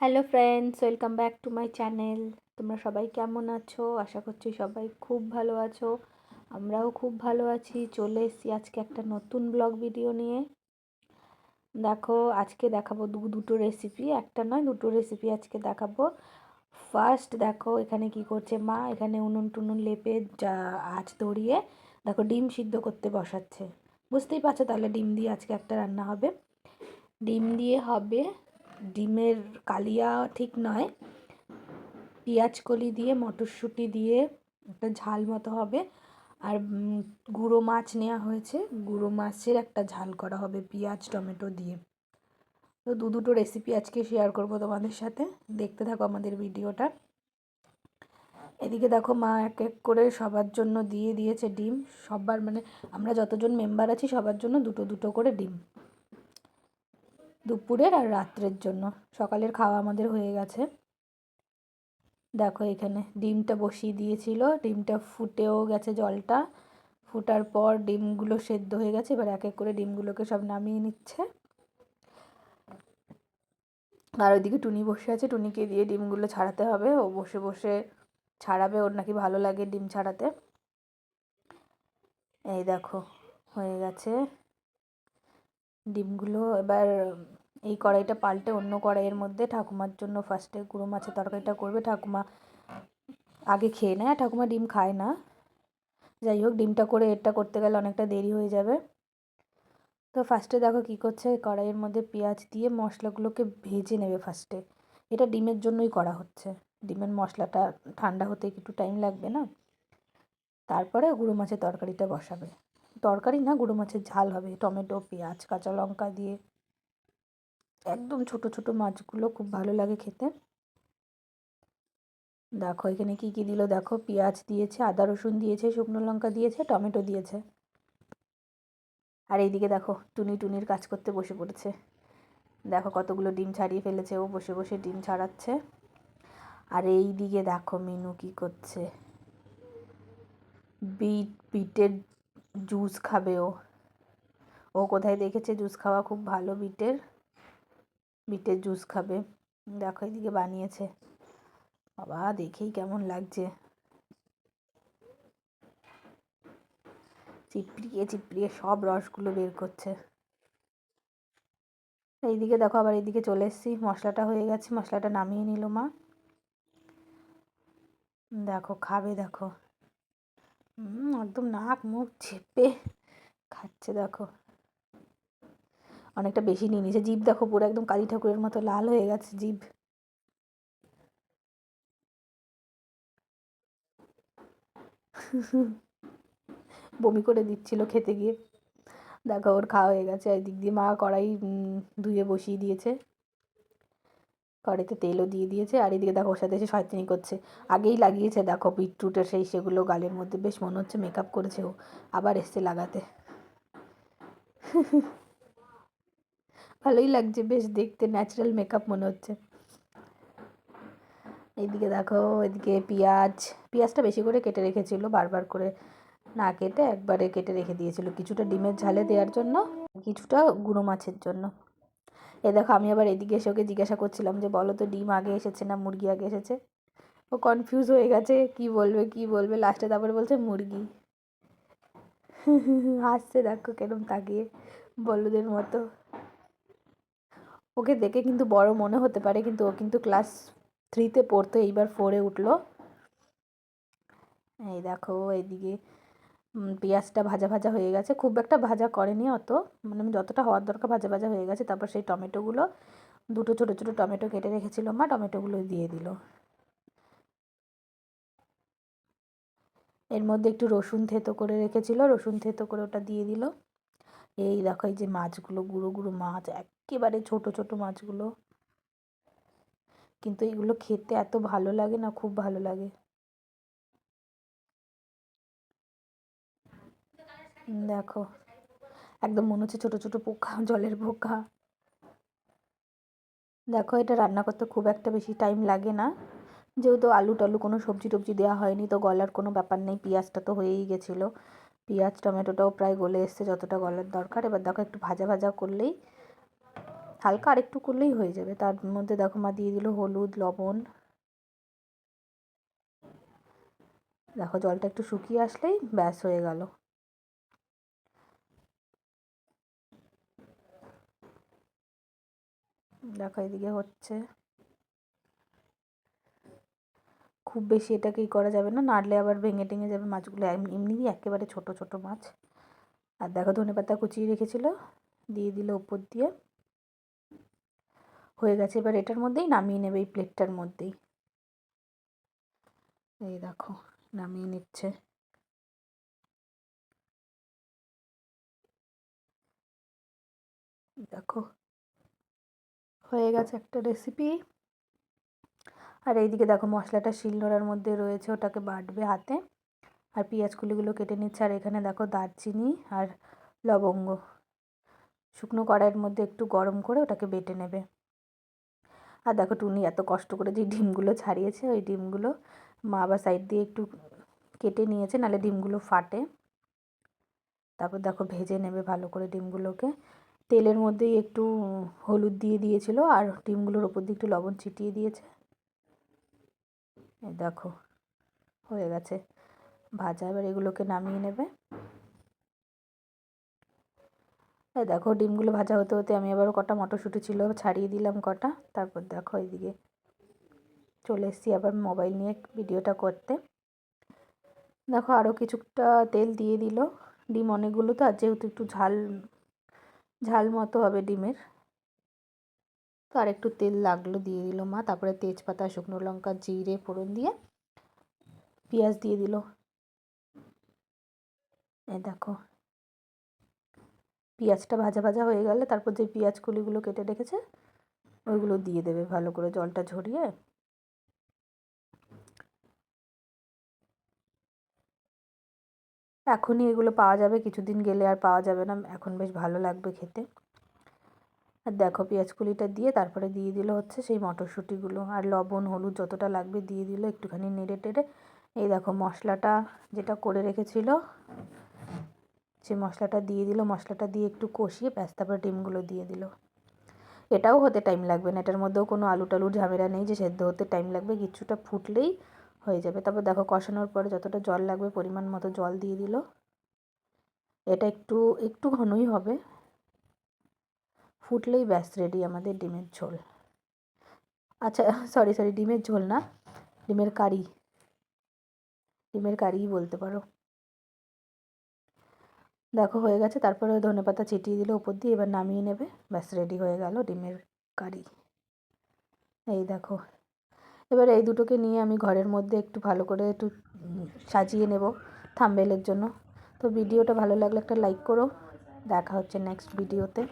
Hello friends, welcome back to my channel. তোমরা সবাই কেমন আছো? আশা করছি সবাই খুব ভালো আছো। আমরাও খুব ভালো আছি। চলে এসেছি আজকে একটা নতুন ব্লগ ভিডিও নিয়ে। দেখো, আজকে দেখাবো দুটো রেসিপি, একটা নয় দুটো রেসিপি আজকে দেখাবো। ফার্স্ট দেখো এখানে কি করছে মা, এখানে উনুন টুনুন লেপে যা আঁচ ধরিয়ে দেখো ডিম সিদ্ধ করতে বসাচ্ছে। বুঝতেই পারছো তাহলে ডিম দিয়ে আজকে একটা রান্না হবে। ডিম দিয়ে হবে, ডিমের কালিয়া ঠিক নয়, পেঁয়াজ কলি দিয়ে মটরশুঁটি দিয়ে একটা ঝাল মতো হবে। আর গুঁড়ো মাছ নেওয়া হয়েছে, গুঁড়ো মাছের একটা ঝাল করা হবে পেঁয়াজ টমেটো দিয়ে। তো দুটো রেসিপি আজকে শেয়ার করব তোমাদের সাথে, দেখতে থাকো আমাদের ভিডিওটা। এদিকে দেখো মা এক এক করে সবার জন্য দিয়ে দিয়েছে ডিম। সবার মানে আমরা যতজন মেম্বার আছি সবার জন্য দুটো দুটো করে ডিম, দুপুরের আর রাত্রের জন্য। সকালের খাওয়া আমাদের হয়ে গেছে। দেখো এখানে ডিমটা বসিয়ে দিয়েছিল, ডিমটা ফুটেও গেছে, জলটা ফুটার পর ডিমগুলো সেদ্ধ হয়ে গেছে। এবার এক এক করে ডিমগুলোকে সব নামিয়ে নিচ্ছে। আর ওইদিকে টুনি বসে আছে, টুনিকে দিয়ে ডিমগুলো ছাড়াতে হবে। ও বসে বসে ছাড়াবে, ওর নাকি ভালো লাগে ডিম ছাড়াতে। এই দেখো হয়ে গেছে ডিমগুলো। এবার এই কড়াইটা পাল্টে অন্য কড়াইয়ের মধ্যে ঠাকুমার জন্য ফার্স্টে গুঁড়ো মাছের তরকারিটা করবে। ঠাকুমা আগে খেয়ে নেয়, ঠাকুমা ডিম খায় না। যাই হোক, ডিমটা করে এটা করতে গেলে অনেকটা দেরি হয়ে যাবে। তো ফার্স্টে দেখো কী করছে, কড়াইয়ের মধ্যে পেঁয়াজ দিয়ে মশলাগুলোকে ভেজে নেবে ফার্স্টে। এটা ডিমের জন্যই করা হচ্ছে, ডিমের মশলাটা ঠান্ডা হতে একটু টাইম লাগবে না। তারপরে গুঁড়ো মাছের তরকারিটা বসাবে। তরকারি না, গুঁড়ো মাছের ঝাল হবে, টমেটো পেঁয়াজ কাঁচা লঙ্কা দিয়ে। একদম ছোট ছোট মাছগুলো খুব ভালো লাগে খেতে। দেখো এখানে কী কী দিল, দেখো পেঁয়াজ দিয়েছে, আদা রসুন দিয়েছে, শুকনো লঙ্কা দিয়েছে, টমেটো দিয়েছে। আর এইদিকে দেখো টুনি টুনির কাজ করতে বসে পড়েছে। দেখো কতগুলো ডিম ছাড়িয়ে ফেলেছে, ও বসে বসে ডিম ছাড়াচ্ছে। আর এই দিকে দেখো মিনু কি করছে, বিটের জুস খাবে ও। ও কোথায় দেখেছে জুস খাওয়া খুব ভালো, বিটের জুস খাবে। দেখো এইদিকে বানিয়েছে, বাবা দেখেই কেমন লাগছে, চিপড়িয়ে চিপড়িয়ে সব রসগুলো বের করছে। এইদিকে দেখো আবার এইদিকে চলে এসেছি, মশলাটা হয়ে গেছে, মশলাটা নামিয়ে নিল মা। দেখো খাবে, দেখো একদম নাক মুখ চেপে খাচ্ছে। দেখো অনেকটা বেশি নিয়ে নিয়েছে, জিভ দেখো পুরো একদম কালী ঠাকুরের মতো লাল হয়ে গেছে জিভ। বমি করে দিচ্ছিল খেতে গিয়ে। দেখো ওর খাওয়া হয়ে গেছে। এদিক দিয়ে মা কড়াই ধুয়ে বসিয়ে দিয়েছে, কড়াইতে তেলও দিয়ে দিয়েছে। আর এদিকে দেখো ওর সাথে এসে শয়তানি করছে, আগেই লাগিয়েছে দেখো বিটরুটের সেগুলো গালের মধ্যে, বেশ মনে হচ্ছে মেকআপ করেছে ও, আবার এসছে লাগাতে। ভালোই লাগছে বেশ দেখতে, ন্যাচারাল মেকআপ মনে হচ্ছে। এইদিকে দেখো, এদিকে পেঁয়াজটা বেশি করে কেটে রেখেছিল, বারবার করে না কেটে একবারে কেটে রেখে দিয়েছিল, কিছুটা ডিমের ঝালে দেওয়ার জন্য, কিছুটা গুঁড়ো মাছের জন্য। এ দেখো আমি আবার এদিকে এসে ওকে জিজ্ঞাসা করছিলাম যে বলো তো ডিম আগে এসেছে না মুরগি আগে এসেছে। ও কনফিউজ হয়ে গেছে, কি বলবে কি বলবে, লাস্টে তারপরে বলছে মুরগি। হাসছে দেখো কেরম তাকিয়ে বলদের মতো। ওকে দেখে কিন্তু বড় মনে হতে পারে, কিন্তু ও কিন্তু ক্লাস 3-তে পড়তো, এইবার 4-এ উঠলো। এই দেখো এইদিকে পেঁয়াজটা ভাজা ভাজা হয়ে গেছে, খুব একটা ভাজা করেনি অত, মানে যতটা হওয়ার দরকার ভাজা ভাজা হয়ে গেছে। তারপর সেই টমেটোগুলো, দুটো ছোটো ছোটো টমেটো কেটে রেখেছিল মা, টমেটোগুলো দিয়ে দিল। এর মধ্যে একটু রসুন থেতো করে রেখেছিল, রসুন থেতো করে ওটা দিয়ে দিল। এই দেখো এই যে মাছগুলো, গুঁড়ো গুঁড়ো মাছ, একেবারে ছোট ছোট মাছগুলো, কিন্তু এগুলো খেতে এত ভালো লাগে না, খুব ভালো লাগে। দেখো একদম মনে হচ্ছে ছোট ছোট পোকা, জলের পোকা। দেখো এটা রান্না করতে খুব একটা বেশি টাইম লাগে না, যেহেতু আলু টালু কোনো সবজি টবজি দেওয়া হয়নি, তো গলার কোনো ব্যাপার নেই। পেঁয়াজটা তো হয়েই গেছিলো, পেঁয়াজ টমেটোটাও প্রায় গলে এসছে যতটা গলার দরকার। এবার দেখো একটু ভাজা ভাজা করলেই হালকা আরেকটু করলেই হয়ে যাবে। তার মধ্যে দেখো মা দিয়ে দিল হলুদ, লবণ। দেখো জলটা একটু শুকিয়ে আসলেই ব্যাস হয়ে গেল। দেখো এদিকে হচ্ছে। খুব বেশি এটাকে করা যাবে না, নাড়লে আবার ভেঙে টেঙে যাবে মাছগুলো। এমনিই একেবারে ছোট ছোট মাছ। আর দেখো ধনেপাতা কুচিয়ে রেখেছিল, দিয়ে দিল ওপর দিয়ে। হয়ে গেছে। এবার এটার মধ্যেই নামিয়ে নেবে, এই প্লেটটার মধ্যেই। এই দেখো নামিয়ে নিচ্ছে। দেখো হয়ে গেছে একটা রেসিপি। আর এইদিকে দেখো মশলাটা শিলনোড়ার মধ্যে রয়েছে, ওটাকে বাটবে হাতে। আর পেঁয়াজ কুলিগুলো কেটে নিচ্ছে। আর এখানে দেখো দারচিনি আর লবঙ্গ শুকনো কড়াইয়ের মধ্যে একটু গরম করে ওটাকে বেটে নেবে। আর দেখো টুনি এত কষ্ট করে যে ডিমগুলো ছাড়িয়েছে, ওই ডিমগুলো মা আবার সাইড দিয়ে একটু কেটে নিয়েছে, নাহলে ডিমগুলো ফাটে। তারপর দেখো ভেজে নেবে ভালো করে ডিমগুলোকে। তেলের মধ্যেই একটু হলুদ দিয়ে দিয়েছিল, আর ডিমগুলোর ওপর দিয়ে একটু লবণ ছিটিয়ে দিয়েছে। এই দেখো হয়ে গেছে ভাজা। এবার এগুলোকে নামিয়ে নেবে। এই দেখো ডিমগুলো ভাজা হতে হতে আমি আবার কটা মটরশুঁটি ছিল ছাড়িয়ে দিলাম কটা। তারপর দেখো এইদিকে চলে এসেছি আবার মোবাইল নিয়ে ভিডিওটা করতে। দেখো আরও কিছুটা তেল দিয়ে দিল। ডিম অনেকগুলো তো, আর যেহেতু একটু ঝাল ঝাল মতো হবে ডিমের, তো আর একটু তেল লাগলো, দিয়ে দিল মা। তারপরে তেজপাতা, শুকনো লঙ্কা, জিরে ফোড়ন দিয়ে পেঁয়াজ দিয়ে দিল। এই দেখো পেঁয়াজটা ভাজা ভাজা হয়ে গেলে তারপর যে পেঁয়াজ কুলিগুলো কেটে রেখেছে ওইগুলো দিয়ে দেবে ভালো করে জলটা ঝরিয়ে। এখনই এগুলো পাওয়া যাবে, কিছুদিন গেলে আর পাওয়া যাবে না। এখন বেশ ভালো লাগবে খেতে। আর দেখো পেঁয়াজ কুলিটা দিয়ে তারপরে দিয়ে দিল হচ্ছে সেই মটরশুঁটিগুলো, আর লবণ হলুদ যতটা লাগবে দিয়ে দিল, একটুখানি নেড়ে টেড়ে। এই দেখো মশলাটা যেটা করে রেখেছিল সেই মশলাটা দিয়ে দিল। মশলাটা দিয়ে একটু কষিয়ে ব্যাস তারপরে ডিমগুলো দিয়ে দিল। এটাও হতে টাইম লাগবে না, এটার মধ্যেও কোনো আলু টালুর ঝামেলা নেই যে সেদ্ধ হতে টাইম লাগবে। কিছুটা ফুটলেই হয়ে যাবে। তারপর দেখো কষানোর পরে যতটা জল লাগবে পরিমাণ মতো জল দিয়ে দিল। এটা একটু একটু ঘনই হবে, ফুটলেই ব্যাস রেডি আমাদের ডিমের ঝোল। আচ্ছা সরি সরি, ডিমের ঝোল না, ডিমের কারি। ডিমের কারিই বলতে পারো। দেখো হয়ে গেছে। তারপরে ধনেপাতা ছিটিয়ে দিল ওপর দিয়ে। এবার নামিয়ে নেবে, ব্যাস রেডি হয়ে গেল ডিমের কারি। এই দেখো এবার এই দুটোকে নিয়ে আমি ঘরের মধ্যে একটু ভালো করে একটু সাজিয়ে নেব থাম্বনেইলের জন্য। তো ভিডিওটা ভালো লাগলে একটা লাইক করো। দেখা হচ্ছে নেক্সট ভিডিওতে।